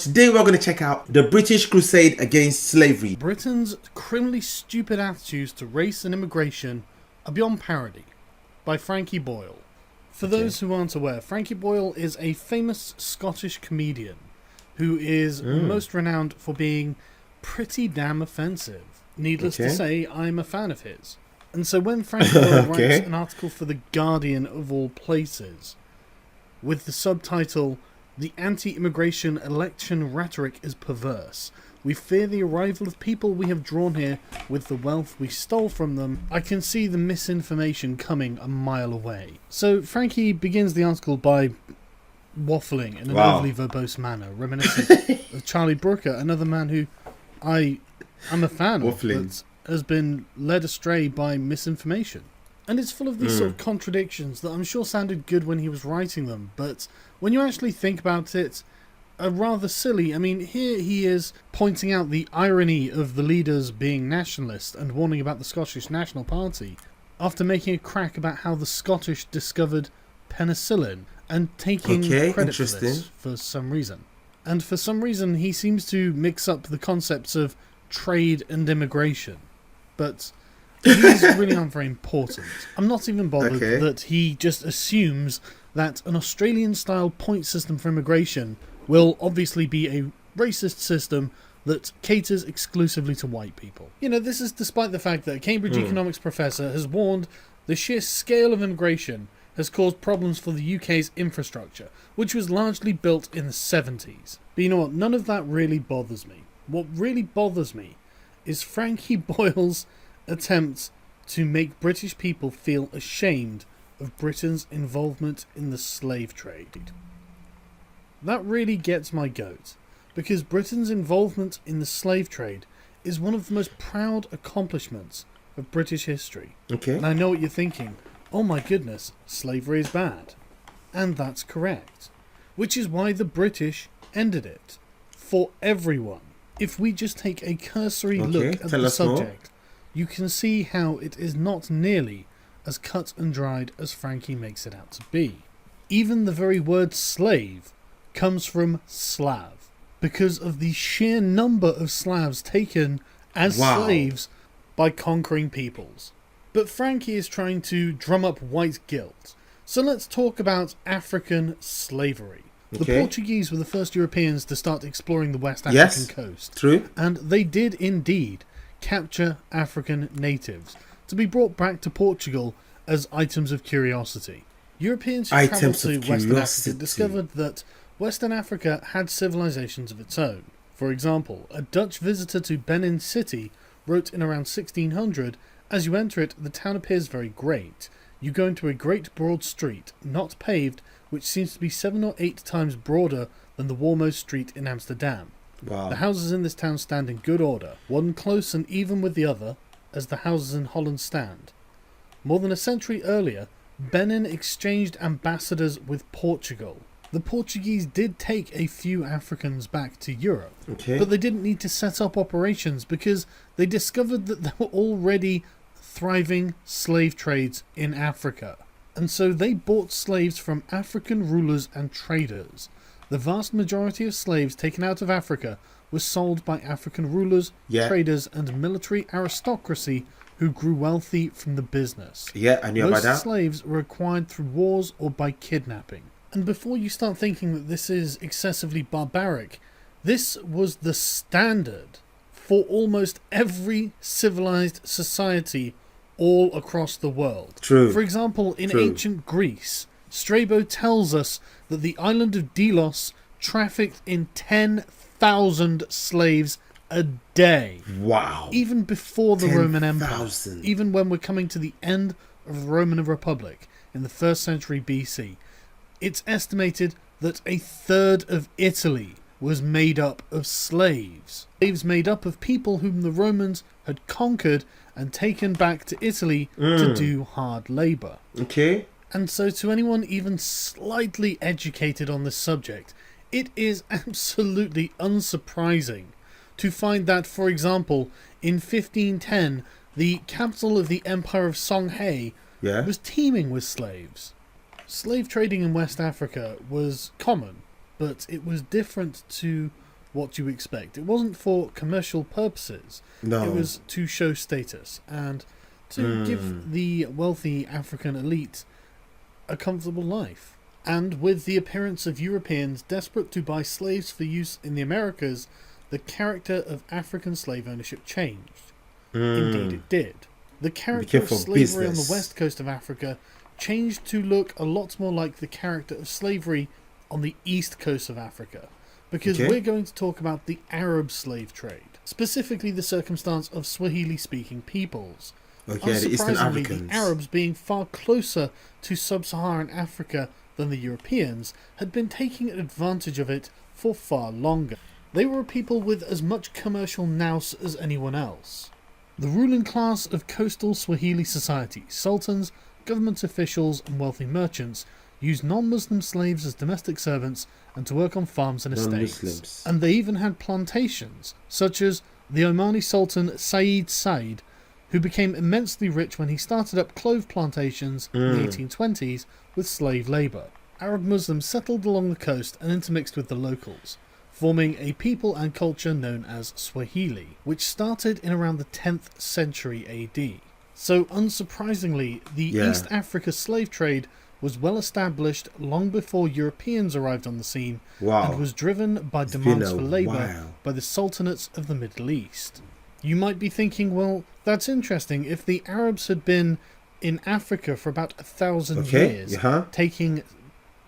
Today we're going to check out the British Crusade against slavery. Britain's criminally stupid attitudes to race and immigration are beyond parody, by Frankie Boyle. For those who aren't aware, Frankie Boyle is a famous Scottish comedian who is most renowned for being pretty damn offensive. Needless to say, I'm a fan of his. And so when Frankie Boyle writes an article for The Guardian of all places, with the subtitle, "The anti-immigration election rhetoric is perverse. We fear the arrival of people we have drawn here with the wealth we stole from them," I can see the misinformation coming a mile away. So Frankie begins the article by waffling in an overly verbose manner, reminiscent of Charlie Brooker, another man who I'm a fan of, but has been led astray by misinformation. And it's full of these sort of contradictions that I'm sure sounded good when he was writing them, but when you actually think about it, are rather silly. I mean, here he is pointing out the irony of the leaders being nationalist and warning about the Scottish National Party, after making a crack about how the Scottish discovered penicillin and taking credit for this for some reason. And for some reason, he seems to mix up the concepts of trade and immigration. But these really aren't very important. I'm not even bothered that he just assumes that an Australian-style point system for immigration will obviously be a racist system that caters exclusively to white people. You know, this is despite the fact that a Cambridge economics professor has warned the sheer scale of immigration has caused problems for the UK's infrastructure, which was largely built in the 70s. But you know what? None of that really bothers me. What really bothers me is Frankie Boyle's attempt to make British people feel ashamed of Britain's involvement in the slave trade. That really gets my goat, because Britain's involvement in the slave trade is one of the most proud accomplishments of British history. And I know what you're thinking, oh my goodness, slavery is bad. And that's correct. Which is why the British ended it. For everyone. If we just take a cursory look at the subject, you can see how it is not nearly as cut and dried as Frankie makes it out to be. Even the very word slave comes from Slav, because of the sheer number of Slavs taken as slaves by conquering peoples. But Frankie is trying to drum up white guilt. So let's talk about African slavery. The Portuguese were the first Europeans to start exploring the West African coast. And they did indeed capture African natives to be brought back to Portugal as items of curiosity. Europeans who travelled to Western Africa discovered that Western Africa had civilizations of its own. For example, a Dutch visitor to Benin City wrote in around 1600, "As you enter it, the town appears very great. You go into a great broad street, not paved, which seems to be 7 or 8 times broader than the warmost street in Amsterdam. The houses in this town stand in good order, one close and even with the other, as the houses in Holland stand. More than a century earlier, Benin exchanged ambassadors with Portugal. The Portuguese did take a few Africans back to Europe, but they didn't need to set up operations because they discovered that there were already thriving slave trades in Africa. And so they bought slaves from African rulers and traders. The vast majority of slaves taken out of Africa were sold by African rulers, traders, and military aristocracy who grew wealthy from the business. I knew about that. Most slaves were acquired through wars or by kidnapping. And before you start thinking that this is excessively barbaric, this was the standard for almost every civilized society all across the world. For example, in ancient Greece, Strabo tells us that the island of Delos trafficked in 10,000 slaves a day. Even before the Roman Empire. Even when we're coming to the end of the Roman Republic in the 1st century BC, it's estimated that a third of Italy was made up of slaves. Slaves made up of people whom the Romans had conquered and taken back to Italy to do hard labour. And so to anyone even slightly educated on this subject, it is absolutely unsurprising to find that, for example, in 1510, the capital of the Empire of Songhai was teeming with slaves. Slave trading in West Africa was common, but it was different to what you expect. It wasn't for commercial purposes. No. It was to show status and to give the wealthy African elite a comfortable life. And with the appearance of Europeans desperate to buy slaves for use in the Americas, the character of African slave ownership changed. Indeed it did. The character of slavery on the west coast of Africa changed to look a lot more like the character of slavery on the east coast of Africa, because we're going to talk about the Arab slave trade, specifically the circumstance of Swahili-speaking peoples. The Eastern Africans. The Arabs, being far closer to sub-Saharan Africa than the Europeans, had been taking advantage of it for far longer. They were a people with as much commercial nous as anyone else. The ruling class of coastal Swahili society, sultans, government officials and wealthy merchants, used non-Muslim slaves as domestic servants and to work on farms and estates. And they even had plantations, such as the Omani Sultan Said, who became immensely rich when he started up clove plantations in the 1820s with slave labour. Arab Muslims settled along the coast and intermixed with the locals, forming a people and culture known as Swahili, which started in around the 10th century AD. So unsurprisingly, the East Africa slave trade was well established long before Europeans arrived on the scene and was driven by demands for labour by the sultanates of the Middle East. You might be thinking, well, that's interesting. If the Arabs had been in Africa for about 1,000 years, taking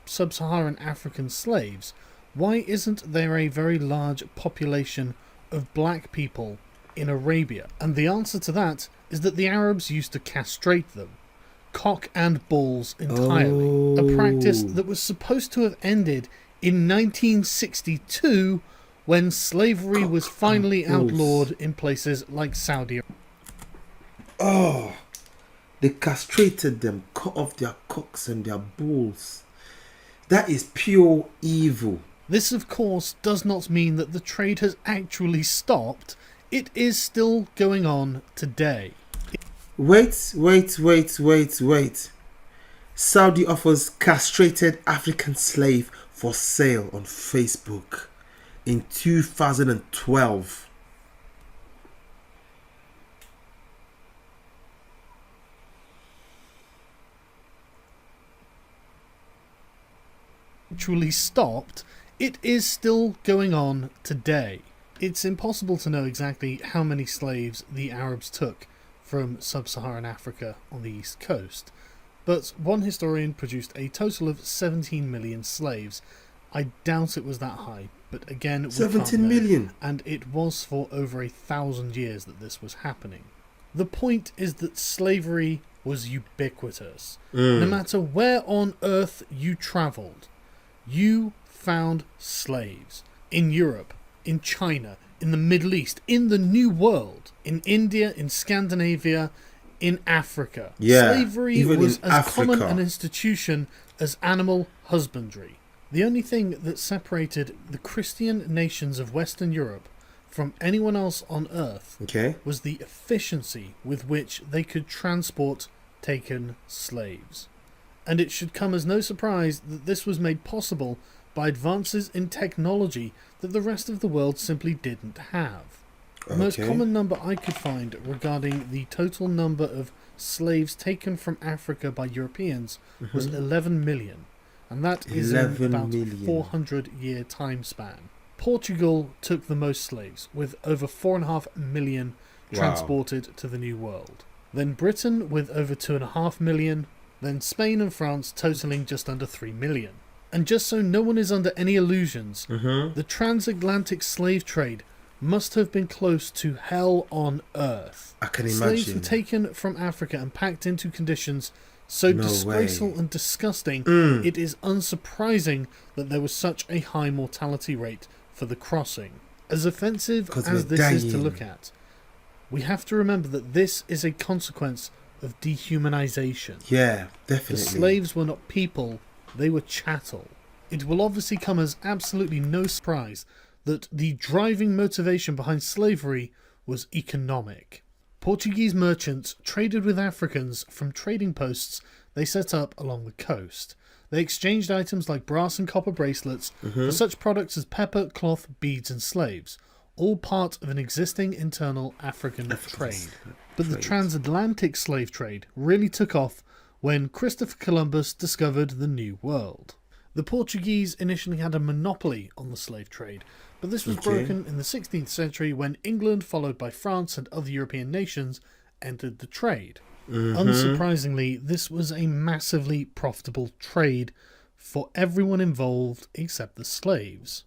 sub-Saharan African slaves, why isn't there a very large population of black people in Arabia? And the answer to that is that the Arabs used to castrate them, cock and balls entirely, a practice that was supposed to have ended in 1962 when slavery was finally outlawed in places like Saudi Arabia. Oh, they castrated them, cut off their cocks and their balls. That is pure evil. This, of course, does not mean that the trade has actually stopped. It is still going on today. Wait. Saudi offers castrated African slave for sale on Facebook in 2012. Actually stopped. It is still going on today. It's impossible to know exactly how many slaves the Arabs took from sub-Saharan Africa on the east coast, but one historian produced a total of 17 million slaves. I doubt it was that high, but again, 17 million, and it was for over 1,000 years that this was happening. The point is that slavery was ubiquitous. No matter where on earth you travelled, you found slaves. In Europe, in China, in the Middle East, in the New World, in India, in Scandinavia, in Africa. Slavery was as common an institution as animal husbandry. The only thing that separated the Christian nations of Western Europe from anyone else on earth was the efficiency with which they could transport taken slaves. And it should come as no surprise that this was made possible by advances in technology that the rest of the world simply didn't have. The most common number I could find regarding the total number of slaves taken from Africa by Europeans was 11 million, and that is in about a 400-year time span. Portugal took the most slaves, with over 4.5 million transported to the New World. Then Britain with over 2.5 million, then Spain and France totaling just under 3 million. And just so no one is under any illusions, the transatlantic slave trade must have been close to hell on earth. I can imagine. Slaves were taken from Africa and packed into conditions so disgraceful and disgusting, it is unsurprising that there was such a high mortality rate for the crossing. As offensive as this is to look at, we have to remember that this is a consequence of dehumanization. Yeah, definitely. The slaves were not people, they were chattel. It will obviously come as absolutely no surprise that the driving motivation behind slavery was economic. Portuguese merchants traded with Africans from trading posts they set up along the coast. They exchanged items like brass and copper bracelets for such products as pepper, cloth, beads, and slaves, all part of an existing internal African trade. But the transatlantic slave trade really took off when Christopher Columbus discovered the New World. The Portuguese initially had a monopoly on the slave trade, but this was broken in the 16th century when England, followed by France and other European nations, entered the trade. Unsurprisingly, this was a massively profitable trade for everyone involved except the slaves.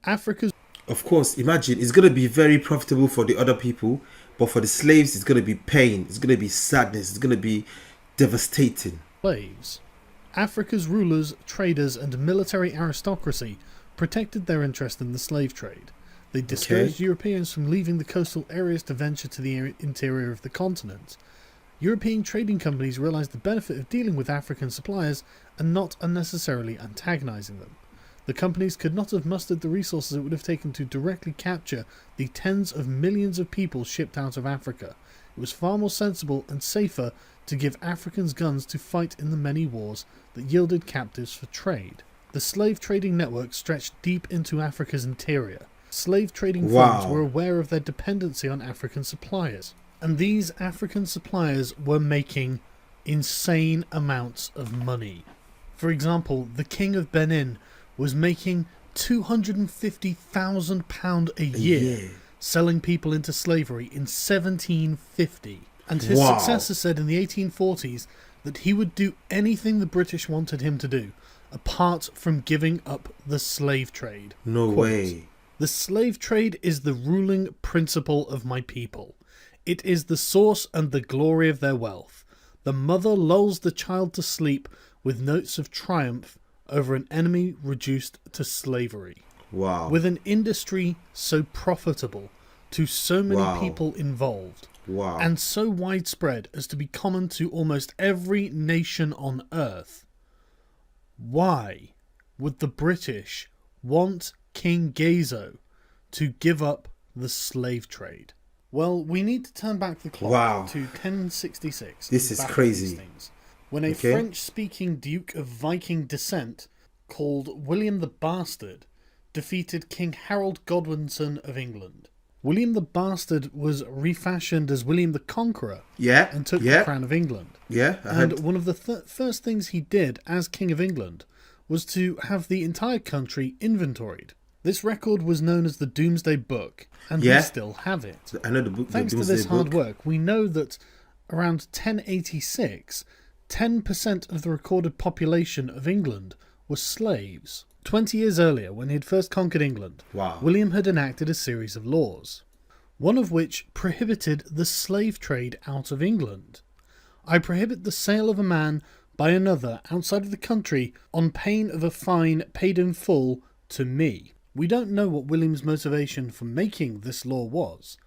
Africa's... Of course, imagine, it's going to be very profitable for the other people, but for the slaves, it's going to be pain, it's going to be sadness, it's going to be devastating. Slaves. Africa's rulers, traders, and military aristocracy protected their interest in the slave trade. They discouraged Europeans from leaving the coastal areas to venture to the interior of the continent. European trading companies realized the benefit of dealing with African suppliers and not unnecessarily antagonizing them. The companies could not have mustered the resources it would have taken to directly capture the tens of millions of people shipped out of Africa. It was far more sensible and safer to give Africans guns to fight in the many wars that yielded captives for trade. The slave trading network stretched deep into Africa's interior. Slave trading firms were aware of their dependency on African suppliers, and these African suppliers were making insane amounts of money. For example, the King of Benin was making £250,000 a year selling people into slavery in 1750. And his successor said in the 1840s that he would do anything the British wanted him to do, apart from giving up the slave trade. No way. The slave trade is the ruling principle of my people. It is the source and the glory of their wealth. The mother lulls the child to sleep with notes of triumph over an enemy reduced to slavery. Wow. With an industry so profitable to so many people involved, and so widespread as to be common to almost every nation on earth, why would the British want King Gezo to give up the slave trade? Well, we need to turn back the clock to 1066. This is crazy. When a French-speaking Duke of Viking descent called William the Bastard defeated King Harold Godwinson of England. William the Bastard was refashioned as William the Conqueror and took the crown of England. And one of the first things he did as King of England was to have the entire country inventoried. This record was known as the Doomsday Book, and we still have it. I know the book. Thanks to this hard work, we know that around 1086, 10% of the recorded population of England were slaves. 20 years earlier, when he had first conquered England, William had enacted a series of laws, one of which prohibited the slave trade out of England. I prohibit the sale of a man by another outside of the country on pain of a fine paid in full to me. We don't know what William's motivation for making this law was,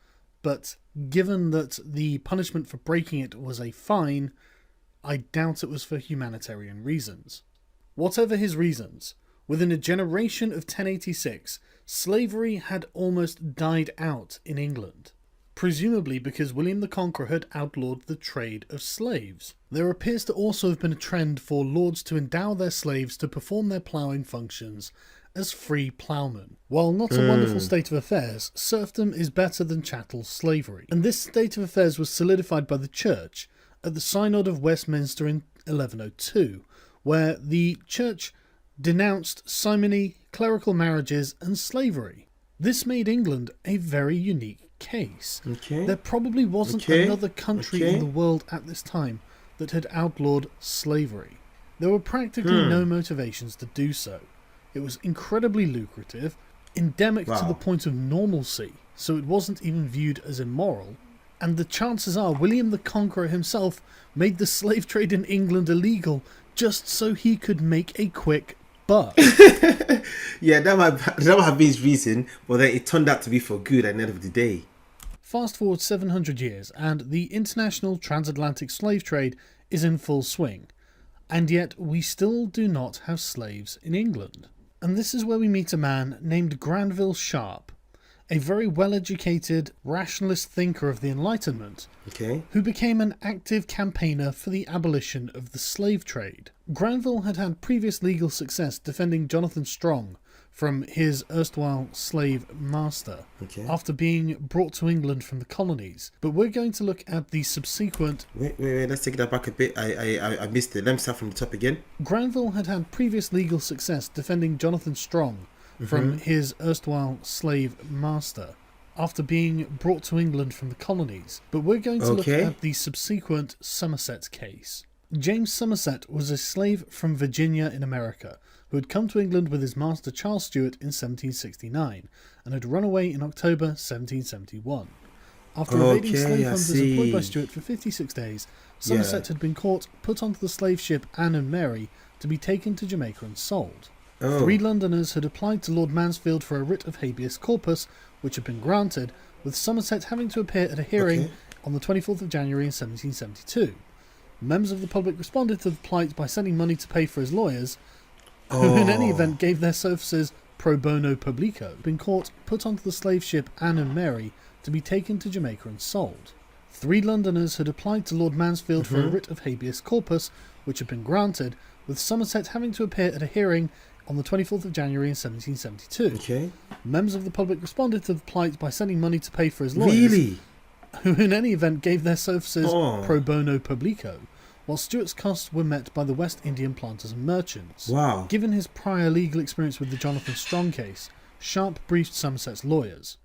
but given that the punishment for breaking it was a fine, I doubt it was for humanitarian reasons. Whatever his reasons, within a generation of 1086, slavery had almost died out in England, presumably because William the Conqueror had outlawed the trade of slaves. There appears to also have been a trend for lords to endow their slaves to perform their ploughing functions as free ploughmen. While not a wonderful state of affairs, serfdom is better than chattel slavery, and this state of affairs was solidified by the Church at the Synod of Westminster in 1102, where the Church denounced simony, clerical marriages, and slavery. This made England a very unique case. There probably wasn't another country in the world at this time that had outlawed slavery. There were practically no motivations to do so. It was incredibly lucrative, endemic to the point of normalcy, so it wasn't even viewed as immoral, and the chances are William the Conqueror himself made the slave trade in England illegal just so he could make a quick buck. that might have been his reason, but then it turned out to be for good at the end of the day. Fast forward 700 years, and the international transatlantic slave trade is in full swing, and yet we still do not have slaves in England. And this is where we meet a man named Granville Sharp, a very well-educated, rationalist thinker of the Enlightenment, Okay. who became an active campaigner for the abolition of the slave trade. Granville had had previous legal success defending Jonathan Strong from his erstwhile slave master Okay. after being brought to England from the colonies. But we're going to look at the subsequent... Wait. Let's take that back a bit. I missed it. Let me start from the top again. Granville had had previous legal success defending Jonathan Strong from his erstwhile slave master after being brought to England from the colonies. But we're going to look at the subsequent Somerset case. James Somerset was a slave from Virginia in America who had come to England with his master Charles Stuart in 1769 and had run away in October 1771. After evading slave hunters employed by Stuart for 56 days, Somerset had been caught, put onto the slave ship Anne and Mary to be taken to Jamaica and sold. 3 Londoners had applied to Lord Mansfield for a writ of habeas corpus, which had been granted, with Somerset having to appear at a hearing on the 24th of January in 1772. Members of the public responded to the plight by sending money to pay for his lawyers, who in any event gave their services pro bono publico, been caught, put onto the slave ship Anne and Mary to be taken to Jamaica and sold. 3 Londoners had applied to Lord Mansfield for a writ of habeas corpus, which had been granted, with Somerset having to appear at a hearing on the 24th of January in 1772. Members of the public responded to the plight by sending money to pay for his lawyers, who in any event gave their services pro bono publico, while Stuart's costs were met by the West Indian planters and merchants. Given his prior legal experience with the Jonathan Strong case, Sharp briefed Somerset's lawyers.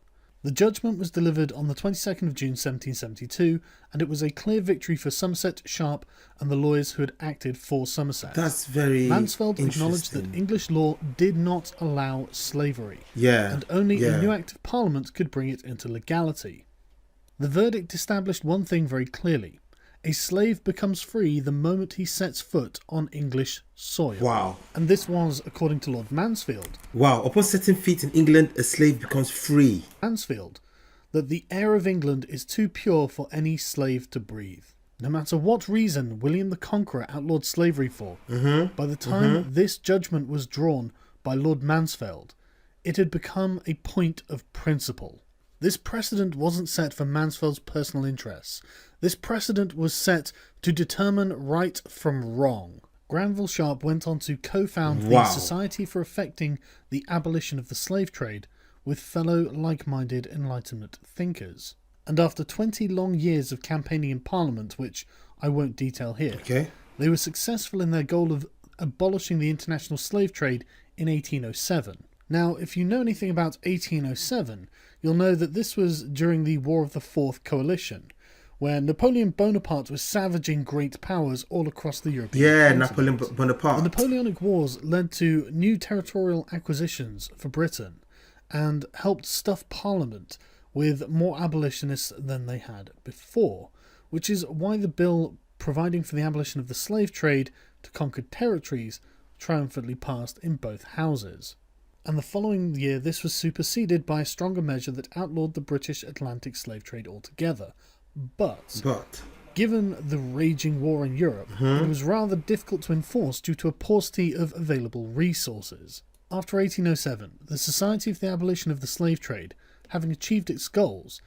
The judgment was delivered on the 22nd of June 1772, and it was a clear victory for Somerset, Sharp, and the lawyers who had acted for Somerset. That's very Mansfield acknowledged that English law did not allow slavery, Yeah. and only Yeah. a new Act of Parliament could bring it into legality. The verdict established one thing very clearly. A slave becomes free the moment he sets foot on English soil. Wow. And this was, according to Lord Mansfield, Upon setting feet in England, a slave becomes free. That the air of England is too pure for any slave to breathe. No matter what reason William the Conqueror outlawed slavery for, by the time this judgment was drawn by Lord Mansfield, it had become a point of principle. This precedent wasn't set for Mansfield's personal interests. This precedent was set to determine right from wrong. Granville Sharp went on to co-found the Society for Effecting the Abolition of the Slave Trade with fellow like-minded Enlightenment thinkers. And after 20 long years of campaigning in Parliament, which I won't detail here, they were successful in their goal of abolishing the international slave trade in 1807. Now, if you know anything about 1807, you'll know that this was during the War of the Fourth Coalition, where Napoleon Bonaparte was savaging great powers all across the European continent. Napoleon Bonaparte. The Napoleonic Wars led to new territorial acquisitions for Britain and helped stuff Parliament with more abolitionists than they had before, which is why the bill providing for the abolition of the slave trade to conquered territories triumphantly passed in both houses. And the following year this was superseded by a stronger measure that outlawed the British Atlantic slave trade altogether. But given the raging war in Europe, it was rather difficult to enforce due to a paucity of available resources. After 1807, the Society for the Abolition of the Slave Trade, having achieved its goals,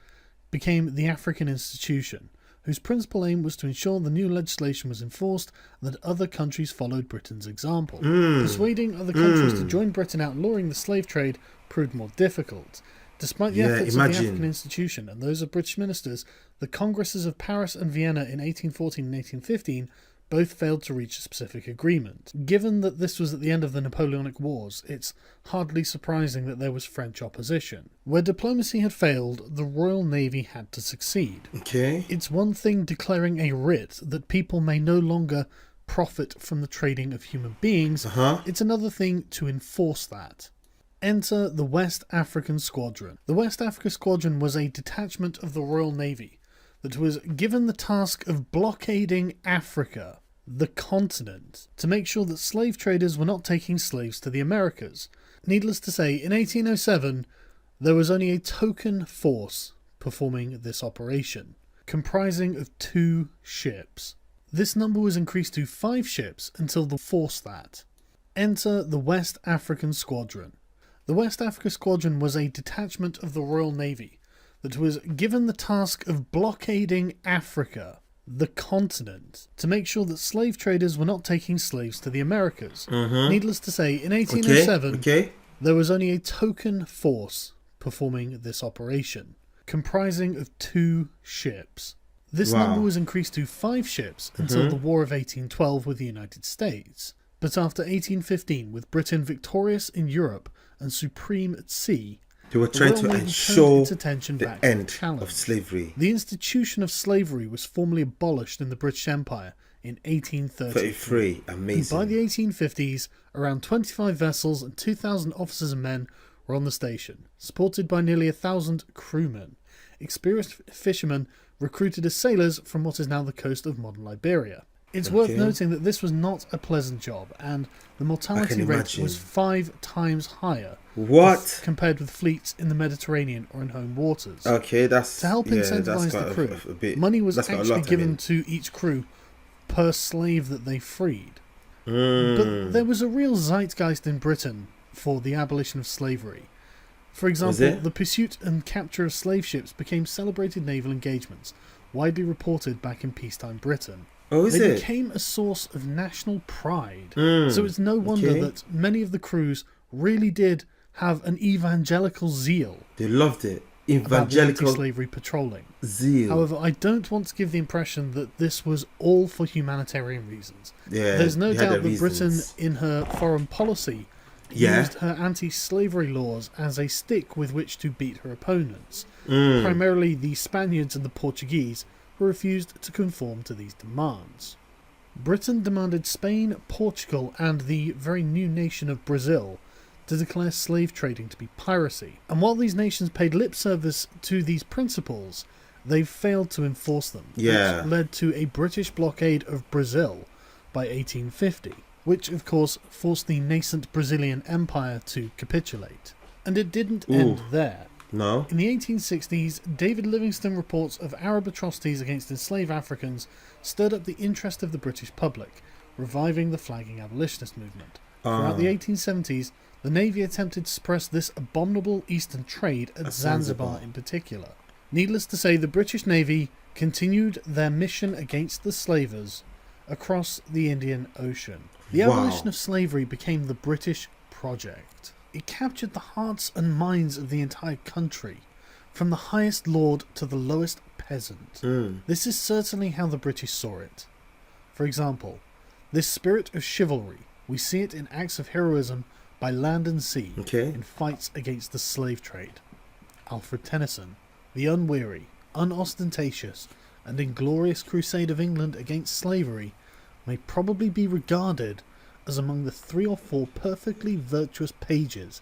became the African Institution, whose principal aim was to ensure the new legislation was enforced and that other countries followed Britain's example. Persuading other countries to join Britain outlawing the slave trade proved more difficult. Despite the efforts of the African Institution and those of British ministers, the Congresses of Paris and Vienna in 1814 and 1815 both failed to reach a specific agreement. Given that this was at the end of the Napoleonic Wars, it's hardly surprising that there was French opposition. Where diplomacy had failed, the Royal Navy had to succeed. It's one thing declaring a writ that people may no longer profit from the trading of human beings, it's another thing to enforce that. Enter the West African Squadron. The West Africa Squadron was a detachment of the Royal Navy that was given the task of blockading Africa, the continent, to make sure that slave traders were not taking slaves to the Americas. Needless to say, in 1807, there was only a token force performing this operation, comprising of 2 ships. This number was increased to 5 ships until the force that. Enter the West African Squadron. The West Africa Squadron was a detachment of the Royal Navy that was given the task of blockading Africa, the continent, to make sure that slave traders were not taking slaves to the Americas. Needless to say, in 1807, there was only a token force performing this operation, comprising of 2 ships. This number was increased to 5 ships until the War of 1812 with the United States. But after 1815, with Britain victorious in Europe and supreme at sea, they were trying to ensure the end of slavery. The institution of slavery was formally abolished in the British Empire in 1833. Amazing. And by the 1850s, around 25 vessels and 2,000 officers and men were on the station, supported by nearly 1,000 crewmen. Experienced fishermen recruited as sailors from what is now the coast of modern Liberia. It's worth noting that this was not a pleasant job, and the mortality rate was 5 times higher compared with fleets in the Mediterranean or in home waters. To help incentivize the crew, money was actually given to each crew per slave that they freed. But there was a real zeitgeist in Britain for the abolition of slavery. For example, the pursuit and capture of slave ships became celebrated naval engagements, widely reported back in peacetime Britain. They became a source of national pride. So it's no wonder that many of the crews really did have an evangelical zeal. They loved it. Evangelical anti-slavery patrolling. Zeal. However, I don't want to give the impression that this was all for humanitarian reasons. There's no doubt that Britain, in her foreign policy, used her anti-slavery laws as a stick with which to beat her opponents, primarily the Spaniards and the Portuguese, who refused to conform to these demands. Britain demanded Spain, Portugal, and the very new nation of Brazil to declare slave trading to be piracy. And while these nations paid lip service to these principles, they failed to enforce them, which led to a British blockade of Brazil by 1850, which of course forced the nascent Brazilian Empire to capitulate. And it didn't end there. No. In the 1860s, David Livingstone reports of Arab atrocities against enslaved Africans stirred up the interest of the British public, reviving the flagging abolitionist movement. Throughout the 1870s, the Navy attempted to suppress this abominable eastern trade at Zanzibar in particular. Needless to say, the British Navy continued their mission against the slavers across the Indian Ocean. The abolition of slavery became the British project. It captured the hearts and minds of the entire country, from the highest lord to the lowest peasant. This is certainly how the British saw it. For example, this spirit of chivalry, we see it in acts of heroism by land and sea, in fights against the slave trade. Alfred Tennyson, the unweary, unostentatious, and inglorious crusade of England against slavery, may probably be regarded as among the 3 or 4 perfectly virtuous pages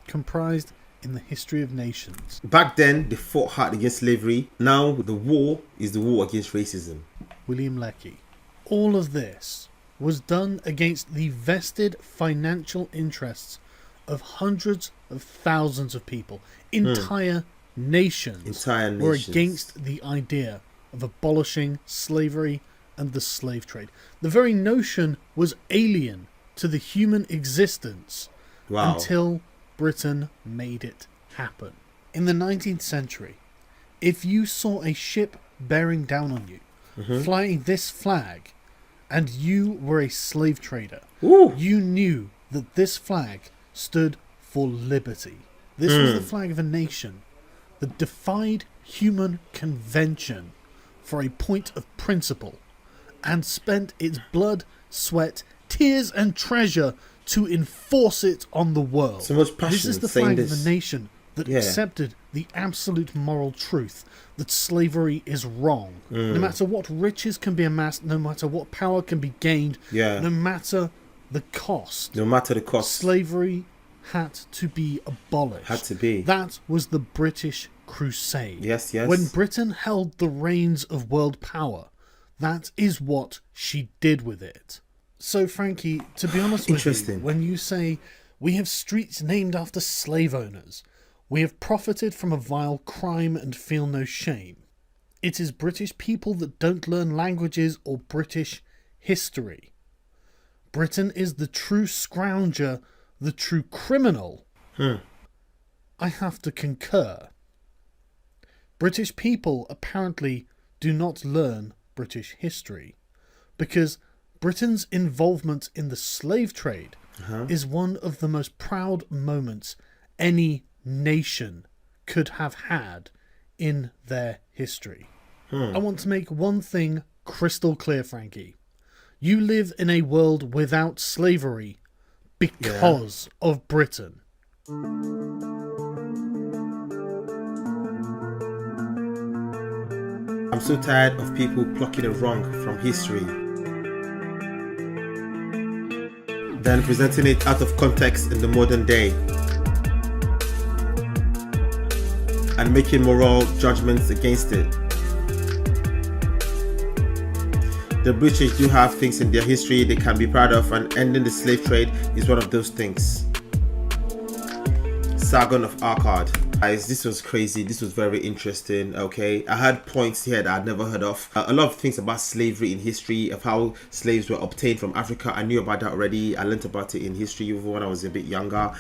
comprised in the history of nations. Back then, they fought hard against slavery. Now, the war is the war against racism. William Lecky. All of this was done against the vested financial interests of hundreds of thousands of people. Entire nations were against the idea of abolishing slavery and the slave trade. The very notion was alien to the human existence until Britain made it happen. In the 19th century, if you saw a ship bearing down on you, flying this flag, and you were a slave trader, you knew that this flag stood for liberty. This was the flag of a nation that defied human convention for a point of principle, and spent its blood, sweat, tears and treasure to enforce it on the world. So much passion. This is the flag of a nation that accepted the absolute moral truth that slavery is wrong. No matter what riches can be amassed, no matter what power can be gained, no matter the cost. Slavery had to be abolished. That was the British Crusade. When Britain held the reins of world power, that is what she did with it. So, Frankie, to be honest with you, when you say, we have streets named after slave owners, we have profited from a vile crime and feel no shame, it is British people that don't learn languages or British history. Britain is the true scrounger, the true criminal, I have to concur. British people apparently do not learn British history because Britain's involvement in the slave trade is one of the most proud moments any nation could have had in their history. I want to make one thing crystal clear, Frankie. You live in a world without slavery because of Britain. I'm so tired of people plucking a wrong from history, then presenting it out of context in the modern day, and making moral judgments against it. The British do have things in their history they can be proud of, and ending the slave trade is one of those things. Sargon of Akkad. Guys, this was crazy. This was very interesting. Okay, I had points here that I'd never heard of. A lot of things about slavery in history, of how slaves were obtained from Africa. I knew about that already. I learned about it in history even when I was a bit younger.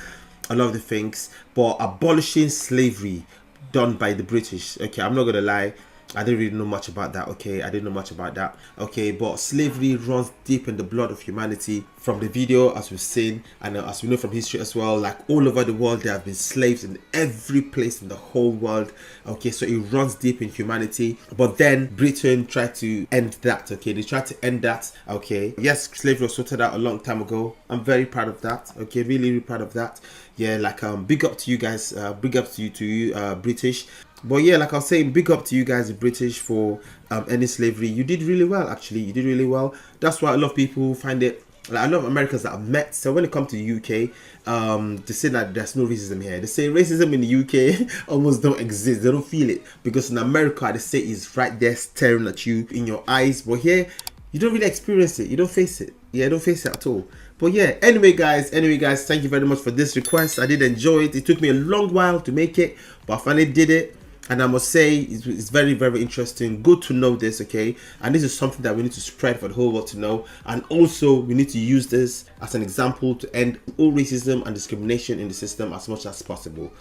A lot of the things, but abolishing slavery done by the British. Okay, I'm not gonna lie, I didn't really know much about that. Okay, I didn't know much about that. Okay, but slavery runs deep in the blood of humanity. From the video, as we've seen, and as we know from history as well, like all over the world, there have been slaves in every place in the whole world. Okay, so it runs deep in humanity. But then Britain tried to end that. Okay, they tried to end that. Okay, yes, slavery was sorted out a long time ago. I'm very proud of that. Okay, really, really proud of that. Yeah, like big up to you guys. Big up to you, British. But yeah, like I was saying, big up to you guys, the British, for ending slavery. You did really well, actually. You did really well. That's why a lot of people find it, like a lot of Americans that I've met. So when it comes to the UK, they say that there's no racism here. They say racism in the UK almost don't exist. They don't feel it, because in America, they say it's right there staring at you in your eyes. But here, you don't really experience it. You don't face it. Yeah, don't face it at all. But yeah, anyway guys, thank you very much for this request. I did enjoy it. It took me a long while to make it, but I finally did it. And I must say, it's very, very interesting. Good to know this, okay? And this is something that we need to spread for the whole world to know. And also, we need to use this as an example to end all racism and discrimination in the system as much as possible.